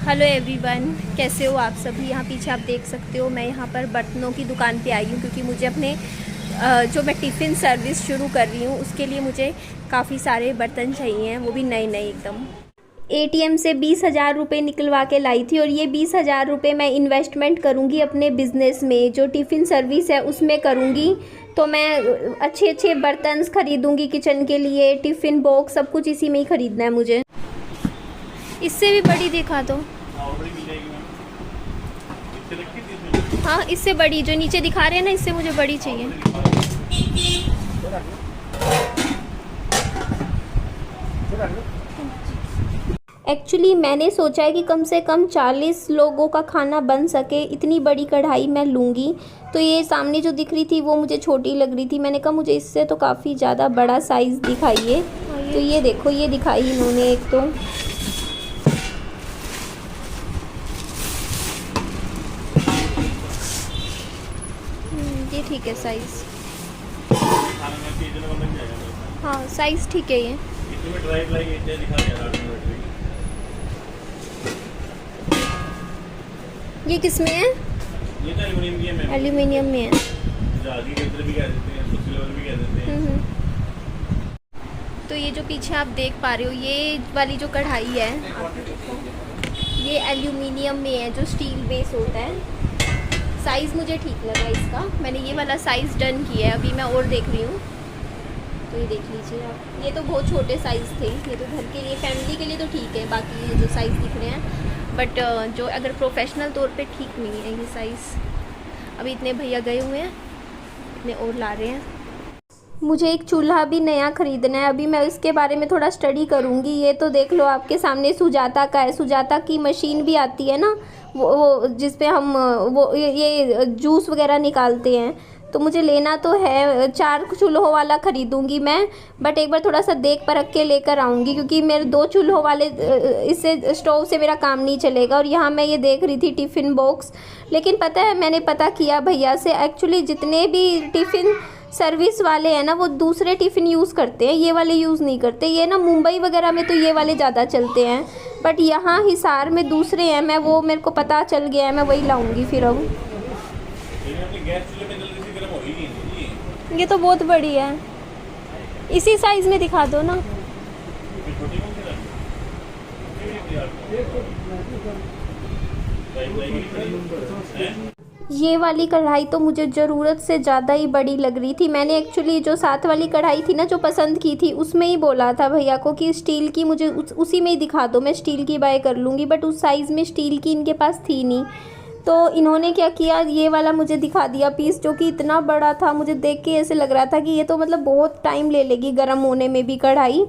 Hello everyone, कैसे हो आप सभी। यहाँ पीछे आप देख सकते हो, मैं यहाँ पर बर्तनों की दुकान पे आई हूँ क्योंकि मुझे अपने जो मैं टिफ़िन सर्विस शुरू कर रही हूँ उसके लिए मुझे काफ़ी सारे बर्तन चाहिए हैं, वो भी नए नए एकदम। एटीएम से 20,000 रुपये निकलवा के लाई थी और ये 20,000 रुपये मैं इन्वेस्टमेंट करूँगी अपने बिज़नेस में, जो टिफ़िन सर्विस है उसमें करूँगी। तो मैं अच्छे अच्छे बर्तन ख़रीदूँगी किचन के लिए, टिफ़िन बॉक्स सब कुछ इसी में ही ख़रीदना है मुझे। इससे भी बड़ी दिखा दो। हाँ, इससे बड़ी जो नीचे दिखा रहे हैं ना, इससे मुझे बड़ी चाहिए। एक्चुअली मैंने सोचा है कि कम से कम 40 लोगों का खाना बन सके, इतनी बड़ी कढ़ाई मैं लूँगी। तो ये सामने जो दिख रही थी वो मुझे छोटी लग रही थी, मैंने कहा मुझे इससे तो काफ़ी ज़्यादा बड़ा साइज़ दिखाइए। तो ये देखो, ये दिखाई इन्होंने एक तो। ये ठीक है साइज़। हाँ, साइज़ ठीक है। ये किस में है? ये तो एल्युमिनियम में है। एल्युमिनियम में है। जाली के अंदर भी कह देते हैं, सिल्वर भी कह देते हैं। तो ये जो पीछे आप देख पा रहे हो, ये वाली जो कढ़ाई है, ये एल्युमिनियम में है जो स्टील बेस होता है। साइज़ मुझे ठीक लगा इसका, मैंने ये वाला साइज़ डन किया है। अभी मैं और देख रही हूँ, तो ये देख लीजिए आप। ये तो बहुत छोटे साइज़ थे, ये तो घर के लिए, फैमिली के लिए तो ठीक है। बाकी ये जो साइज़ दिख रहे हैं, बट जो अगर प्रोफेशनल तौर पे ठीक नहीं है ये साइज़। अभी इतने भैया गए हुए हैं, इतने और ला रहे हैं। मुझे एक चूल्हा भी नया ख़रीदना है, अभी मैं इसके बारे में थोड़ा स्टडी करूँगी। ये तो देख लो आपके सामने सुजाता का है। सुजाता की मशीन भी आती है ना, वो जिस पे हम वो ये जूस वगैरह निकालते हैं। तो मुझे लेना तो है, 4 चूल्हों वाला ख़रीदूँगी मैं, बट एक बार थोड़ा सा देख परख के लेकर आऊँगी क्योंकि मेरे 2 चूल्हों वाले इससे स्टोव से मेरा काम नहीं चलेगा। और यहाँ मैं ये देख रही थी टिफ़िन बॉक्स, लेकिन पता है मैंने पता किया भैया से, एक्चुअली जितने भी टिफ़िन सर्विस वाले हैं ना, वो दूसरे टिफ़िन यूज़ करते हैं, ये वाले यूज़ नहीं करते। ये ना मुंबई वगैरह में तो ये वाले ज़्यादा चलते हैं, बट यहाँ हिसार में दूसरे हैं। मैं वो मेरे को पता चल गया है, मैं वही लाऊँगी फिर। अब ये तो बहुत बड़ी है, इसी साइज़ में दिखा दो ना। ये वाली कढ़ाई तो मुझे ज़रूरत से ज़्यादा ही बड़ी लग रही थी। मैंने एक्चुअली जो साथ वाली कढ़ाई थी ना, जो पसंद की थी, उसमें ही बोला था भैया को कि स्टील की मुझे उसी में ही दिखा दो, मैं स्टील की बाय कर लूँगी। बट उस साइज़ में स्टील की इनके पास थी नहीं, तो इन्होंने क्या किया, ये वाला मुझे दिखा दिया पीस, जो कि इतना बड़ा था। मुझे देख के ऐसे लग रहा था कि ये तो मतलब बहुत टाइम ले लेगी गर्म होने में भी कढ़ाई।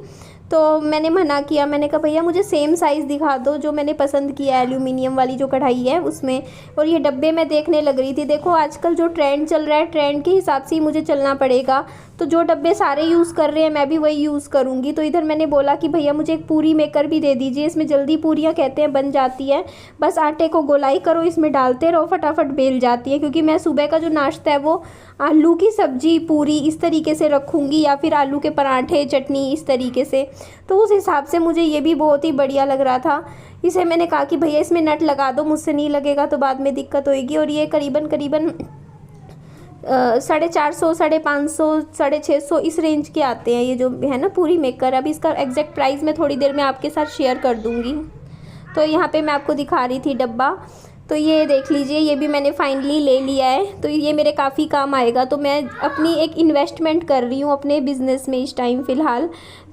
तो मैंने मना किया, मैंने कहा भैया मुझे सेम साइज़ दिखा दो जो मैंने पसंद किया एल्युमिनियम वाली जो कढ़ाई है उसमें। और ये डब्बे में देखने लग रही थी। देखो आजकल जो ट्रेंड चल रहा है, ट्रेंड के हिसाब से ही मुझे चलना पड़ेगा। तो जो डब्बे सारे यूज़ कर रहे हैं मैं भी वही यूज़ करूँगी। तो इधर मैंने बोला कि भैया मुझे एक पूरी मेकर भी दे दीजिए, इसमें जल्दी पूरियाँ कहते हैं बन जाती है, बस आटे को गोलाई करो, इसमें डालते रहो, फटाफट बेल जाती है। क्योंकि मैं सुबह का जो नाश्ता है वो आलू की सब्ज़ी पूरी इस तरीके से रखूँगी, या फिर आलू के पराठे चटनी इस तरीके से। तो उस हिसाब से मुझे ये भी बहुत ही बढ़िया लग रहा था। इसे मैंने कहा कि भैया इसमें नट लगा दो, मुझसे नहीं लगेगा तो बाद में दिक्कत होएगी। और ये करीबन 450, 550, 650 इस रेंज के आते हैं ये जो है ना पूरी मेकर। अभी इसका एग्जैक्ट प्राइस मैं थोड़ी देर में आपके साथ शेयर कर दूँगी। तो यहाँ पे मैं आपको दिखा रही थी डब्बा, तो ये देख लीजिए, ये भी मैंने फाइनली ले लिया है। तो ये मेरे काफ़ी काम आएगा। तो मैं अपनी एक इन्वेस्टमेंट कर रही हूँ अपने बिज़नेस में इस टाइम फ़िलहाल।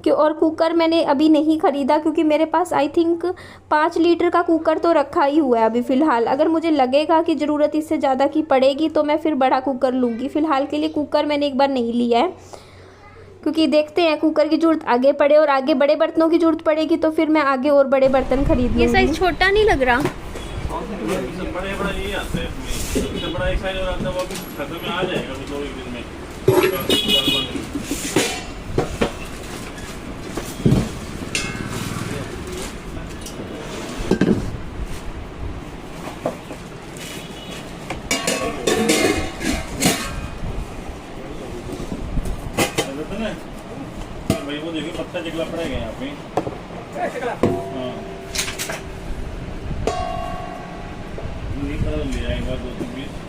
और कुकर मैंने अभी नहीं ख़रीदा क्योंकि मेरे पास आई थिंक 5 लीटर का कुकर तो रखा ही हुआ है अभी फ़िलहाल। अगर मुझे लगेगा कि ज़रूरत इससे ज़्यादा की पड़ेगी तो मैं फिर बड़ा कुकर लूँगी। फ़िलहाल के लिए कुकर मैंने एक बार नहीं लिया है, क्योंकि देखते हैं कुकर की ज़रूरत आगे पड़े और आगे बड़े बर्तनों की ज़रूरत पड़ेगी तो फिर मैं आगे और बड़े बर्तन खरीद लूँगी। ये साइज़ छोटा नहीं लग रहा? बड़ा ये आता है, इसमें बड़ा एक साइज और आता है, वो भी खत्म में आ जाएगा 2-1 दिन में। भाई वो देखिए पत्ता चिकला पड़ेगा यहाँ पे। हाँ ले आएगा 2 पीस।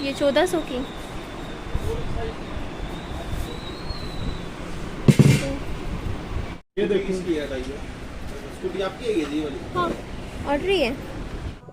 ये 1400 की। ये देखो इसकी है भाई, स्कूटी आपकी है ये वाली? हाँ, ऑर्डर ही है।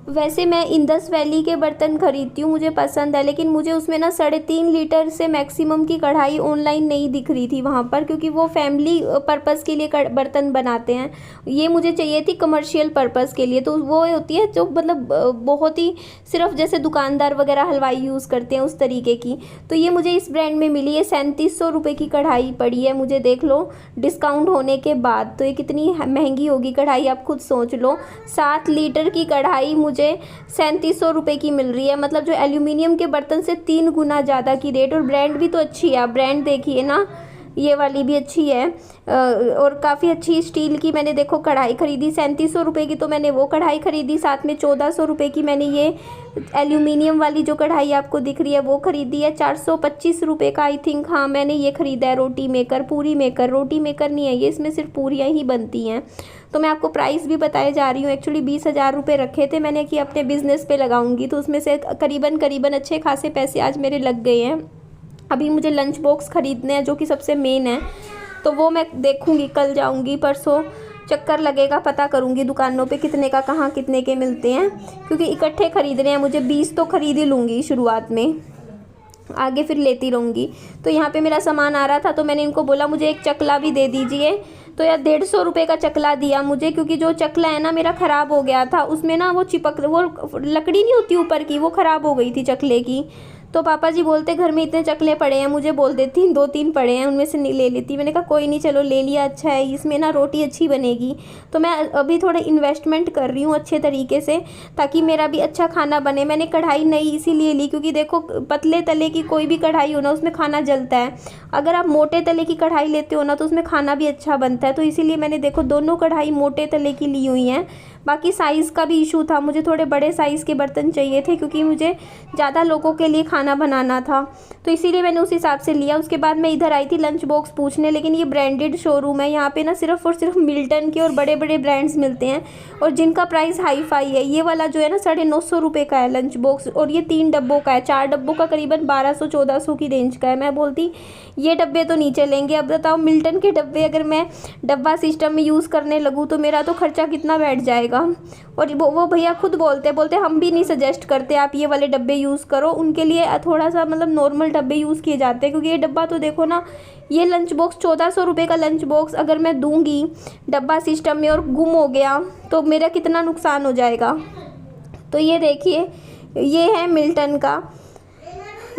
वैसे मैं इंडस वैली के बर्तन खरीदती हूँ, मुझे पसंद है, लेकिन मुझे उसमें ना 3.5 लीटर से मैक्सिमम की कढ़ाई ऑनलाइन नहीं दिख रही थी वहाँ पर, क्योंकि वो फैमिली पर्पस के लिए बर्तन बनाते हैं। ये मुझे चाहिए थी कमर्शियल पर्पस के लिए, तो वो होती है जो मतलब बहुत ही सिर्फ जैसे दुकानदार वगैरह हलवाई यूज़ करते हैं उस तरीके की। तो ये मुझे इस ब्रांड में मिली है। 3700 रुपये की कढ़ाई पड़ी है मुझे, देख लो डिस्काउंट होने के बाद। तो ये कितनी महंगी होगी कढ़ाई, आप खुद सोच लो। 7 लीटर की कढ़ाई मुझे 3700 रुपये की मिल रही है, मतलब जो एल्यूमिनियम के बर्तन से 3 गुना ज़्यादा की रेट। और ब्रांड भी तो अच्छी है, आप ब्रांड देखिए ना, ये वाली भी अच्छी है और काफ़ी अच्छी स्टील की मैंने देखो कढ़ाई खरीदी। 3700 रुपये की तो मैंने वो कढ़ाई खरीदी, साथ में 1400 रुपये की मैंने ये एल्यूमिनियम वाली जो कढ़ाई आपको दिख रही है वो खरीदी है। 425 रुपये का आई थिंक, हाँ मैंने ये ख़रीदा है रोटी मेकर, पूरी मेकर। रोटी मेकर नहीं है ये, इसमें सिर्फ पूरियाँ ही बनती हैं। तो मैं आपको प्राइस भी बताए जा रही हूँ। एक्चुअली 20,000 रुपये रखे थे मैंने कि अपने बिज़नेस पे लगाऊंगी, तो उसमें से करीबन अच्छे खासे पैसे आज मेरे लग गए हैं। अभी मुझे लंच बॉक्स ख़रीदने हैं जो कि सबसे मेन है, तो वो मैं देखूंगी, कल जाऊंगी, परसों चक्कर लगेगा, पता करूंगी दुकानों पे कितने का कहाँ कितने के मिलते हैं, क्योंकि इकट्ठे ख़रीदने हैं मुझे। 20 तो ख़रीद ही लूँगी शुरुआत में, आगे फिर लेती रहूँगी। तो यहाँ पे मेरा सामान आ रहा था तो मैंने इनको बोला मुझे एक चकला भी दे दीजिए, तो यार 150 रुपये का चकला दिया मुझे, क्योंकि जो चकला है ना मेरा ख़राब हो गया था, उसमें ना वो वो लकड़ी नहीं होती ऊपर की, वो ख़राब हो गई थी चकले की। तो पापा जी बोलते घर में इतने चकले पड़े हैं, मुझे बोल देती 2-3 पड़े हैं उनमें से नहीं ले लेती। मैंने कहा कोई नहीं, चलो ले लिया, अच्छा है, इसमें ना रोटी अच्छी बनेगी। तो मैं अभी थोड़ा इन्वेस्टमेंट कर रही हूँ अच्छे तरीके से, ताकि मेरा भी अच्छा खाना बने। मैंने कढ़ाई नई इसीलिए ली क्योंकि देखो पतले तले की कोई भी कढ़ाई हो ना उसमें खाना जलता है, अगर आप मोटे तले की कढ़ाई लेते हो ना तो उसमें खाना भी अच्छा बनता है। तो इसीलिए मैंने देखो दोनों कढ़ाई मोटे तले की ली हुई हैं। बाकी साइज़ का भी इशू था, मुझे थोड़े बड़े साइज़ के बर्तन चाहिए थे क्योंकि मुझे ज़्यादा लोगों के लिए खाना बनाना था, तो इसीलिए मैंने उस हिसाब से लिया। उसके बाद मैं इधर आई थी लंच बॉक्स पूछने, लेकिन ये ब्रांडेड शोरूम है, यहाँ पे ना सिर्फ और सिर्फ मिल्टन के और बड़े बड़े ब्रांड्स मिलते हैं और जिनका प्राइस हाई फाई है। ये वाला जो है ना 950 रुपये का है लंच बॉक्स, और ये 3 डब्बों का है, 4 डब्बों का करीबन 1200-1400 की रेंज का है। मैं बोलती ये डब्बे तो नहीं चलेंगे। अब बताओ मिल्टन के डब्बे अगर मैं डब्बा सिस्टम में यूज़ करने लगूँ तो मेरा तो खर्चा कितना बैठ जाएगा। और वो भैया खुद बोलते हम भी नहीं सजेस्ट करते आप ये वाले डब्बे यूज़ करो, उनके लिए थोड़ा सा मतलब नॉर्मल डब्बे यूज़ किए जाते हैं। क्योंकि ये डब्बा तो देखो ना, ये लंच बॉक्स 1400 रुपये का लंच बॉक्स अगर मैं दूंगी डब्बा सिस्टम में और गुम हो गया तो मेरा कितना नुकसान हो जाएगा। तो ये देखिए ये है मिल्टन का,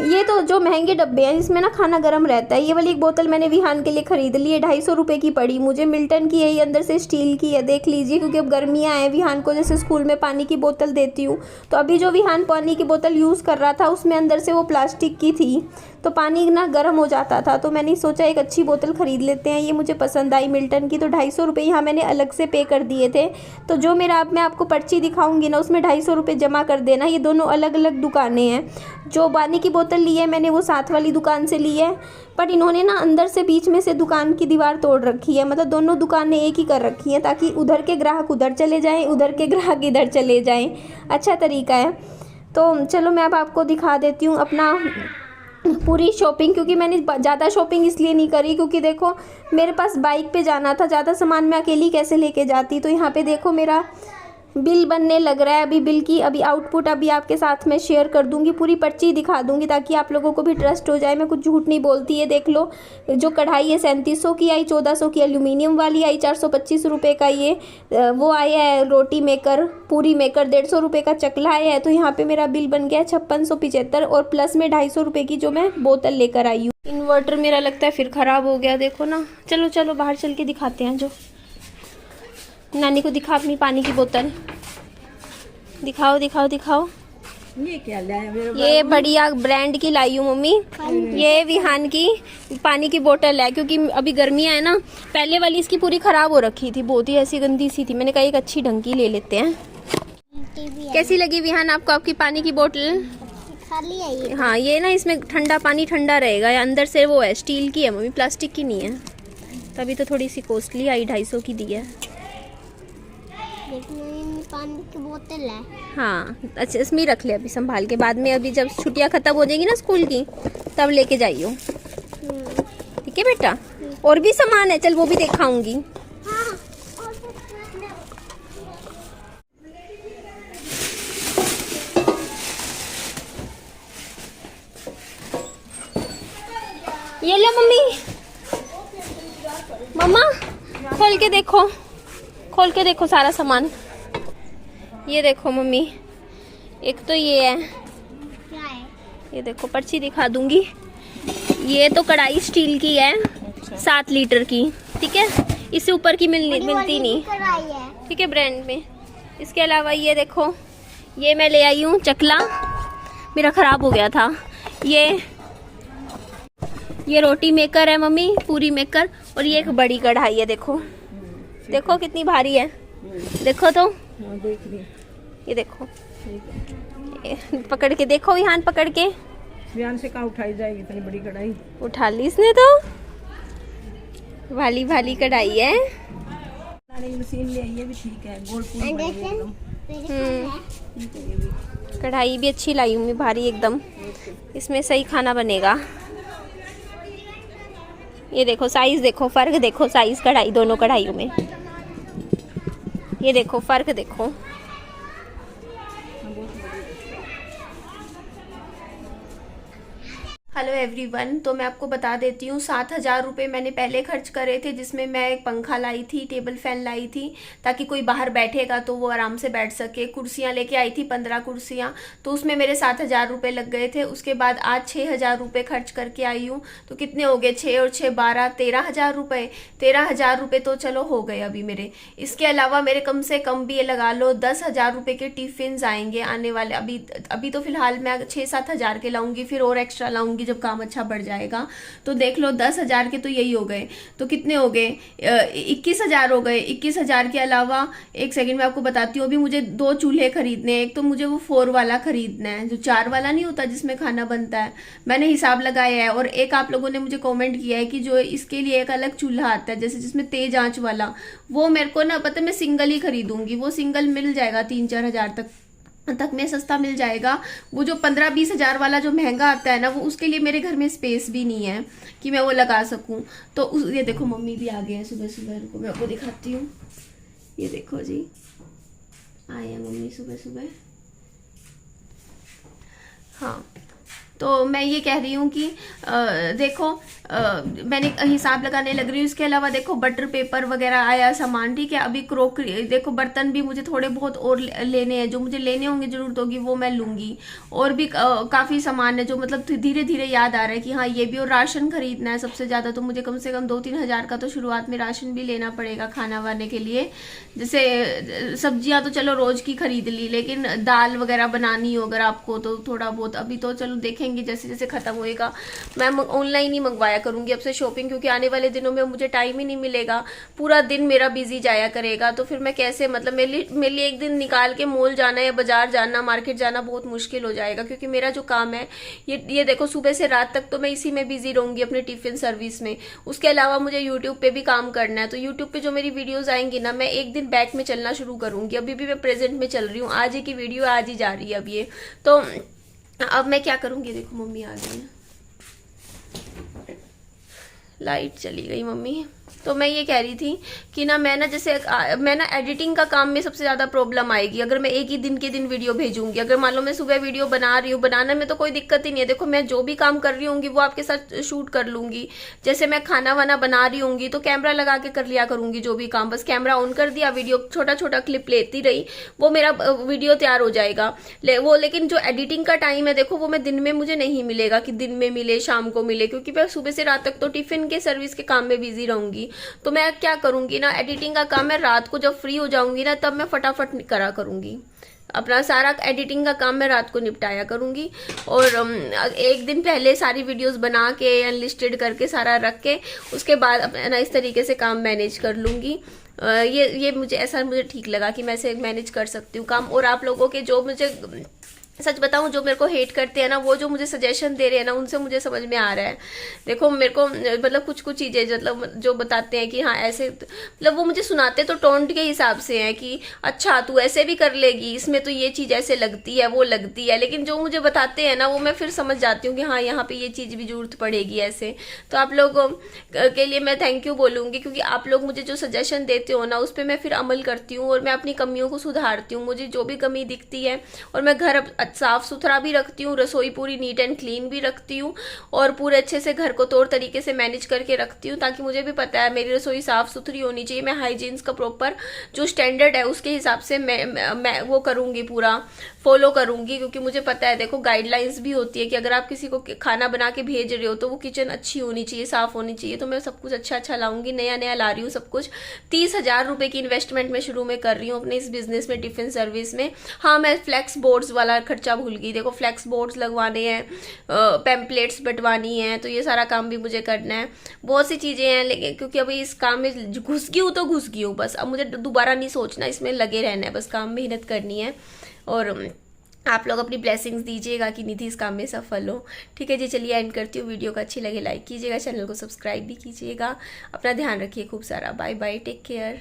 ये तो जो महंगे डब्बे हैं इसमें ना खाना गर्म रहता है। ये वाली एक बोतल मैंने विहान के लिए ख़रीद ली है, 250 रुपये की पड़ी मुझे, मिल्टन की है ये, अंदर से स्टील की है, देख लीजिए। क्योंकि अब गर्मियाँ हैं, विहान को जैसे स्कूल में पानी की बोतल देती हूँ, तो अभी जो विहान पानी की बोतल यूज़ कर रहा था उसमें अंदर से वो प्लास्टिक की थी, तो पानी ना गर्म हो जाता था। तो मैंने सोचा एक अच्छी बोतल ख़रीद लेते हैं, ये मुझे पसंद आई मिल्टन की। तो 250 रुपये यहाँ मैंने अलग से पे कर दिए थे। तो जो मेरा अब मैं आपको पर्ची दिखाऊंगी ना उसमें 250 रुपये जमा कर देना। ये दोनों अलग अलग दुकानें हैं, जो पानी की बोतल ली है मैंने वो साथ वाली दुकान से ली है, पर इन्होंने ना अंदर से बीच में से दुकान की दीवार तोड़ रखी है, मतलब दोनों दुकानें एक ही कर रखी हैं ताकि उधर के ग्राहक उधर चले जाएं, उधर के ग्राहक इधर चले जाएं। अच्छा तरीका है। तो चलो मैं अब आपको दिखा देती हूँ अपना पूरी शॉपिंग, क्योंकि मैंने ज़्यादा शॉपिंग इसलिए नहीं करी क्योंकि देखो मेरे पास बाइक पे जाना था, ज़्यादा सामान मैं अकेली कैसे लेके जाती। तो यहाँ पे देखो मेरा बिल बनने लग रहा है, अभी बिल की अभी आउटपुट अभी आपके साथ में शेयर कर दूंगी, पूरी पर्ची दिखा दूंगी ताकि आप लोगों को भी ट्रस्ट हो जाए, मैं कुछ झूठ नहीं बोलती है। देख लो जो कढ़ाई है 3700 की आई, 1400 की एल्यूमिनियम वाली आई, 425 रुपये का ये वो आया है रोटी मेकर, पूरी मेकर 150 रुपये का चकला आया है। तो यहाँ पे मेरा बिल बन गया 5675 और प्लस में 250 रुपये की जो मैं बोतल लेकर आई हूँ। इन्वर्टर मेरा लगता है फिर ख़राब हो गया, देखो ना। चलो चलो बाहर चल के दिखाते हैं, जो नानी को दिखा अपनी पानी की बोतल, दिखाओ दिखाओ दिखाओ। ये क्या लाया मेरे ये बढ़िया ब्रांड की लाई हूँ मम्मी। ये विहान की पानी की बोतल है, क्योंकि अभी गर्मियाँ है ना। पहले वाली इसकी पूरी खराब हो रखी थी, बहुत ही ऐसी गंदी सी थी। मैंने कहा एक अच्छी ढंग की ले लेते हैं। कैसी लगी विहान आपको आपकी पानी की बोतल? खाली है ये। हाँ, ये ना इसमें ठंडा पानी ठंडा रहेगा। ये अंदर से वो है, स्टील की है मम्मी, प्लास्टिक की नहीं है। तभी तो थोड़ी सी कॉस्टली आई, 250 की दी है। पानी की बोतल है। हाँ अच्छा, इसमें ही रख ले अभी संभाल के, बाद में अभी जब छुट्टियां खत्म हो जाएगी ना स्कूल की तब लेके जाइयो। ठीक है बेटा। और भी सामान है, चल वो भी दिखाऊंगी। हाँ। ये लो मम्मी। मम्मा खोल के देखो, खोल के देखो सारा सामान। ये देखो मम्मी, एक तो ये है, क्या है? ये देखो पर्ची दिखा दूंगी। ये तो कढ़ाई स्टील की है, 7 लीटर की। ठीक है, इससे ऊपर की मिलती नहीं। कढ़ाई है। ठीक है, ब्रांड में। इसके अलावा ये देखो, ये मैं ले आई हूँ चकला, मेरा खराब हो गया था। ये रोटी मेकर है मम्मी, पूरी मेकर। और ये एक बड़ी कढ़ाई है, देखो देखो कितनी भारी है। देखो तो, देख ली। ये देखो, ये पकड़ के देखो विहान, पकड़ के। ध्यान से कहाँ उठाई जाएगी इतनी बड़ी कढ़ाई? उठा ली इसने तो, भाली भाली कढ़ाई है। मशीन ले आई, ये भी ठीक है, गोल पूरी बनी है एकदम। ठीक है ये भी। कढ़ाई भी अच्छी लाई हूँ मैं, भारी एकदम। इसमें सही खाना बनेगा। ये देखो साइज, देखो फर्क, देखो साइज कढ़ाई दोनों कढ़ाइयों में। ये देखो फर्क देखो। हेलो एवरीवन, तो मैं आपको बता देती हूँ 7,000 रुपये मैंने पहले खर्च करे थे, जिसमें मैं एक पंखा लाई थी, टेबल फैन लाई थी, ताकि कोई बाहर बैठेगा तो वो आराम से बैठ सके। कुर्सियाँ लेके आई थी 15 कुर्सियाँ, तो उसमें मेरे 7,000 रुपये लग गए थे। उसके बाद आज 6,000 रुपये खर्च करके आई हूँ, तो कितने हो गए? 6 और 6 12, 13,000 रुपये। 13,000 रुपये तो चलो हो गए अभी मेरे। इसके अलावा मेरे कम से कम भी ये लगा लो 10,000 रुपये के टिफिन आएंगे आने वाले। अभी तो फिलहाल मैं 6-7 हज़ार के लाऊंगी, फिर और एक्स्ट्रा लाऊंगी जब काम अच्छा बढ़ जाएगा। तो देख लो 10,000 के तो यही हो गए। तो कितने हो गए? 21,000 हो गए। 21,000 के अलावा एक सेकंड में आपको बताती हूँ, अभी मुझे 2 चूल्हे खरीदने हैं। एक तो मुझे वो 4 वाला खरीदना है, जो 4 वाला नहीं होता जिसमें खाना बनता है, मैंने हिसाब लगाया है। और एक आप लोगों ने मुझे कॉमेंट किया है कि जो इसके लिए एक अलग चूल्हा आता है, जैसे जिसमें तेज आंच वाला, वो मेरे को ना पता है, मैं सिंगल ही खरीदूंगी। वो सिंगल मिल जाएगा 3-4 हज़ार तक में सस्ता मिल जाएगा। वो जो 15-20 हज़ार वाला जो महंगा आता है ना, वो उसके लिए मेरे घर में स्पेस भी नहीं है कि मैं वो लगा सकूं। तो ये देखो मम्मी भी आ गए हैं सुबह सुबह, को मैं आपको दिखाती हूँ। ये देखो जी, आए हैं मम्मी सुबह सुबह। हाँ, तो मैं ये कह रही हूँ कि देखो मैंने हिसाब लगाने लग रही हूँ। इसके अलावा देखो बटर पेपर वगैरह आया सामान, ठीक है। अभी क्रोकरी, देखो बर्तन भी मुझे थोड़े बहुत और लेने हैं, जो मुझे लेने होंगे जरूरत होगी वो मैं लूंगी। और भी काफ़ी सामान है जो मतलब धीरे धीरे याद आ रहा है कि हाँ ये भी। और राशन खरीदना है सबसे ज़्यादा, तो मुझे कम से कम 2-3 हज़ार का तो शुरुआत में राशन भी लेना पड़ेगा खाना वाने के लिए। जैसे सब्जियाँ तो चलो रोज़ की खरीद ली, लेकिन दाल वगैरह बनानी हो अगर आपको तो थोड़ा बहुत, अभी तो चलो देखेंगे जैसे जैसे ख़त्म होएगा। मैं ऑनलाइन ही मंगवाया करूंगी अब से शॉपिंग, क्योंकि आने वाले दिनों में मुझे टाइम ही नहीं मिलेगा। पूरा दिन मेरा बिजी जाया करेगा, तो फिर मैं कैसे, मतलब मेरे लिए एक दिन निकाल के मॉल जाना या बाजार जाना, मार्केट जाना बहुत मुश्किल हो जाएगा। क्योंकि मेरा जो काम है ये देखो सुबह से रात तक तो मैं इसी में बिजी रहूंगी, अपने टिफिन सर्विस में। उसके अलावा मुझे यूट्यूब पे भी काम करना है, तो यूट्यूब पे जो मेरी वीडियोज आएंगी ना, मैं एक दिन बैक में चलना शुरू करूंगी। अभी भी मैं प्रेजेंट में चल रही हूँ, आज ही की वीडियो आज ही जा रही है अब ये। तो अब मैं क्या करूंगी, देखो मम्मी आ गई है, लाइट चली गई मम्मी। तो मैं ये कह रही थी कि ना मैं ना एडिटिंग का काम में सबसे ज़्यादा प्रॉब्लम आएगी अगर मैं एक ही दिन के दिन वीडियो भेजूंगी। अगर मान लो मैं सुबह वीडियो बना रही हूँ, बनाने में तो कोई दिक्कत ही नहीं है। देखो मैं जो भी काम कर रही होंगी वो आपके साथ शूट कर लूंगी। जैसे मैं खाना वाना बना रही होंगी तो कैमरा लगा के कर लिया करूंगी जो भी काम, बस कैमरा ऑन कर दिया, वीडियो छोटा छोटा क्लिप लेती रही, वो मेरा वीडियो तैयार हो जाएगा। लेकिन जो एडिटिंग का टाइम है देखो, वो मैं दिन में मुझे नहीं मिलेगा कि दिन में मिले शाम को मिले, क्योंकि मैं सुबह से रात तक तो टिफिन के सर्विस के काम में बिजी रहूंगी। तो मैं क्या करूंगी ना, एडिटिंग का काम मैं रात को जब फ्री हो जाऊंगी ना, तब मैं फटाफट करा करूंगी। अपना सारा एडिटिंग का काम मैं रात को निपटाया करूँगी, और एक दिन पहले सारी वीडियोस बना के अनलिस्टेड करके सारा रख के उसके बाद अपना इस तरीके से काम मैनेज कर लूँगी। ये मुझे ठीक लगा कि मैं ऐसे मैनेज कर सकती हूँ काम। और आप लोगों के जो मुझे सच बताऊं, जो मेरे को हेट करते हैं ना, वो जो मुझे सजेशन दे रहे हैं ना, उनसे मुझे समझ में आ रहा है। देखो मेरे को मतलब कुछ चीज़ें मतलब जो बताते हैं कि हाँ ऐसे, मतलब वो मुझे सुनाते तो टोंट के हिसाब से हैं कि अच्छा तू ऐसे भी कर लेगी, इसमें तो ये चीज़ ऐसे लगती है वो लगती है, लेकिन जो मुझे बताते हैं ना वो मैं फिर समझ जाती हूँ कि हाँ यहाँ पे ये चीज़ भी जरूरत पड़ेगी ऐसे। तो आप लोगों के लिए मैं थैंक यू बोलूँगी, क्योंकि आप लोग मुझे जो सजेशन देते हो ना उस पर मैं फिर अमल करती हूँ और मैं अपनी कमियों को सुधारती हूँ। मुझे जो भी कमी दिखती है, और मैं घर साफ सुथरा भी रखती हूँ, रसोई पूरी नीट एंड क्लीन भी रखती हूँ, और पूरे अच्छे से घर को तौर तरीके से मैनेज करके रखती हूँ, ताकि मुझे भी पता है मेरी रसोई साफ सुथरी होनी चाहिए। मैं हाइजीन्स का प्रॉपर जो स्टैंडर्ड है उसके हिसाब से मैं वो करूँगी, पूरा फॉलो करूँगी, क्योंकि मुझे पता है देखो गाइडलाइंस भी होती है कि अगर आप किसी को खाना बना के भेज रहे हो तो वो किचन अच्छी होनी चाहिए, साफ होनी चाहिए। तो मैं सब कुछ अच्छा लाऊंगी, नया ला रही हूँ सब कुछ। 30,000 रुपये की इन्वेस्टमेंट मैं शुरू में कर रही हूँ अपने इस बिजनेस में, टिफिन सर्विस में। हाँ मैं फ्लैक्स बोर्ड्स वाला खर्चा भूल गई, देखो फ्लैक्स बोर्ड्स लगवाने हैं, पैम्पलेट्स बंटवानी है, तो ये सारा काम भी मुझे करना है। बहुत सी चीज़ें हैं, लेकिन क्योंकि अभी इस काम में घुस गई हूँ तो घुस गई हूँ बस। अब मुझे दोबारा नहीं सोचना, इसमें लगे रहना है बस, काम मेहनत करनी है। और आप लोग अपनी ब्लेसिंग्स दीजिएगा कि निधि इस काम में सफल हो। ठीक है जी, चलिए एंड करती हूँ। वीडियो का अच्छी लगे लाइक कीजिएगा, चैनल को सब्सक्राइब भी कीजिएगा। अपना ध्यान रखिए खूब सारा। Bye bye, take care.